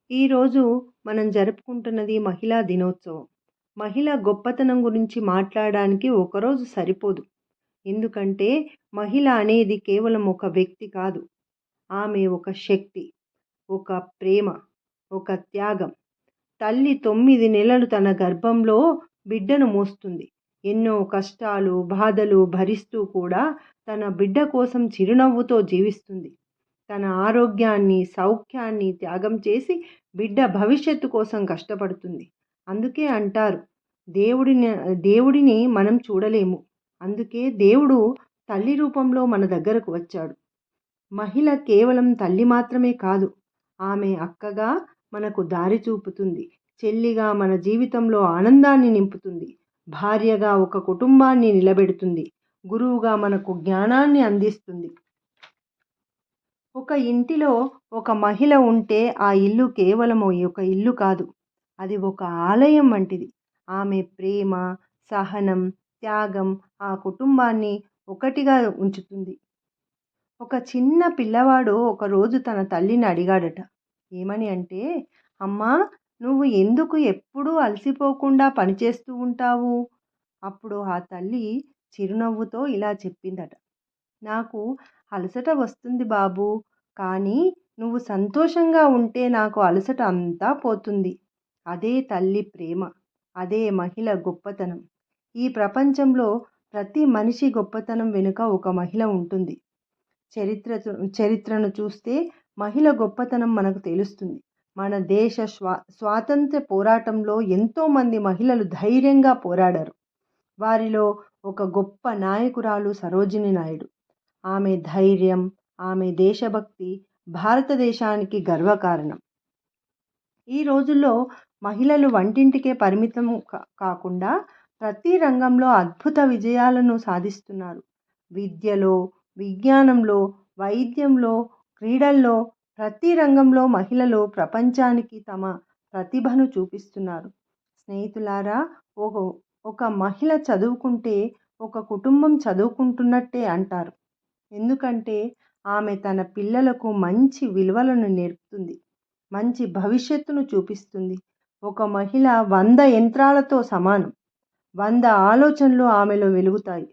ఈరోజు మనం జరుపుకుంటున్నది మహిళా దినోత్సవం. మహిళ గొప్పతనం గురించి మాట్లాడడానికి ఒకరోజు సరిపోదు. ఎందుకంటే మహిళ అనేది కేవలం ఒక వ్యక్తి కాదు. ఆమె ఒక శక్తి, ఒక ప్రేమ, ఒక త్యాగం. తల్లి 9 నెలలు తన గర్భంలో బిడ్డను మోస్తుంది. ఎన్నో కష్టాలు, బాధలు భరిస్తూ కూడా తన బిడ్డ కోసం చిరునవ్వుతో జీవిస్తుంది. తన ఆరోగ్యాన్ని, సౌఖ్యాన్ని త్యాగం చేసి బిడ్డ భవిష్యత్తు కోసం కష్టపడుతుంది. అందుకే అంటారు, దేవుడిని దేవుడిని మనం చూడలేము. అందుకే దేవుడు తల్లి రూపంలో మన దగ్గరకు వచ్చాడు. మహిళ కేవలం తల్లి మాత్రమే కాదు. ఆమె అక్కగా మనకు దారి చూపుతుంది. చెల్లిగా మన జీవితంలో ఆనందాన్ని నింపుతుంది. భార్యగా ఒక కుటుంబాన్ని నిలబెడుతుంది. గురువుగా మనకు జ్ఞానాన్ని అందిస్తుంది. ఒక ఇంటిలో ఒక మహిళ ఉంటే ఆ ఇల్లు కేవలం ఒక ఇల్లు కాదు. అది ఒక ఆలయం వంటిది. ఆమె ప్రేమ, సహనం, త్యాగం ఆ కుటుంబాన్ని ఒకటిగా ఉంచుతుంది. ఒక చిన్న పిల్లవాడు ఒకరోజు తన తల్లిని అడిగాడట. ఏమని అంటే, అమ్మా, నువ్వు ఎందుకు ఎప్పుడూ అలసిపోకుండా పనిచేస్తూ ఉంటావు? అప్పుడు ఆ తల్లి చిరునవ్వుతో ఇలా చెప్పిందట. నాకు అలసట వస్తుంది బాబూ, కానీ నువ్వు సంతోషంగా ఉంటే నాకు అలసట అంతా పోతుంది. అదే తల్లి ప్రేమ, అదే మహిళ గొప్పతనం. ఈ ప్రపంచంలో ప్రతి మనిషి గొప్పతనం వెనుక ఒక మహిళ ఉంటుంది. చరిత్రను చూస్తే మహిళ గొప్పతనం మనకు తెలుస్తుంది. మన దేశ స్వాతంత్ర్య పోరాటంలో ఎంతోమంది మహిళలు ధైర్యంగా పోరాడారు. వారిలో ఒక గొప్ప నాయకురాలు సరోజిని నాయుడు. ఆమె ధైర్యం, ఆమె దేశభక్తి భారతదేశానికి గర్వకారణం. ఈ రోజుల్లో మహిళలు వంటింటికే పరిమితం కాకుండా ప్రతి రంగంలో అద్భుత విజయాలను సాధిస్తున్నారు. విద్యలో, విజ్ఞానంలో, వైద్యంలో, క్రీడల్లో ప్రతి రంగంలో మహిళలు ప్రపంచానికి తమ ప్రతిభను చూపిస్తున్నారు. స్నేహితులారా, ఒక మహిళ చదువుకుంటే ఒక కుటుంబం చదువుకుంటున్నట్టే అంటారు. ఎందుకంటే ఆమె తన పిల్లలకు మంచి విలువలను నేర్పుతుంది. మంచి భవిష్యత్తును చూపిస్తుంది. ఒక మహిళ 100 యంత్రాలతో సమానం. 100 ఆలోచనలు ఆమెలో వెలుగుతాయి.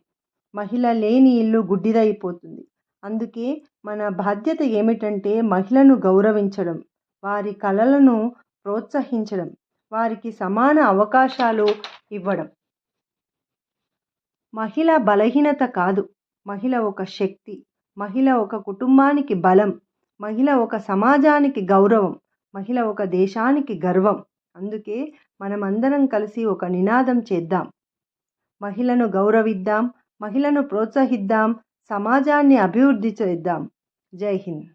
మహిళ లేని ఇల్లు గుడ్డిదైపోతుంది. అందుకే మన బాధ్యత ఏమిటంటే మహిళను గౌరవించడం, వారి కలలను ప్రోత్సహించడం, వారికి సమాన అవకాశాలు ఇవ్వడం. మహిళ బలహీనత కాదు. మహిళ ఒక శక్తి. మహిళ ఒక కుటుంబానికి బలం. మహిళ ఒక సమాజానికి గౌరవం. మహిళ ఒక దేశానికి గర్వం. అందుకే మనమందరం కలిసి ఒక నినాదం చేద్దాం. మహిళను గౌరవిద్దాం, మహిళను ప్రోత్సహిద్దాం, సమాజాన్ని అభివృద్ధి చేద్దాం. జై హింద్.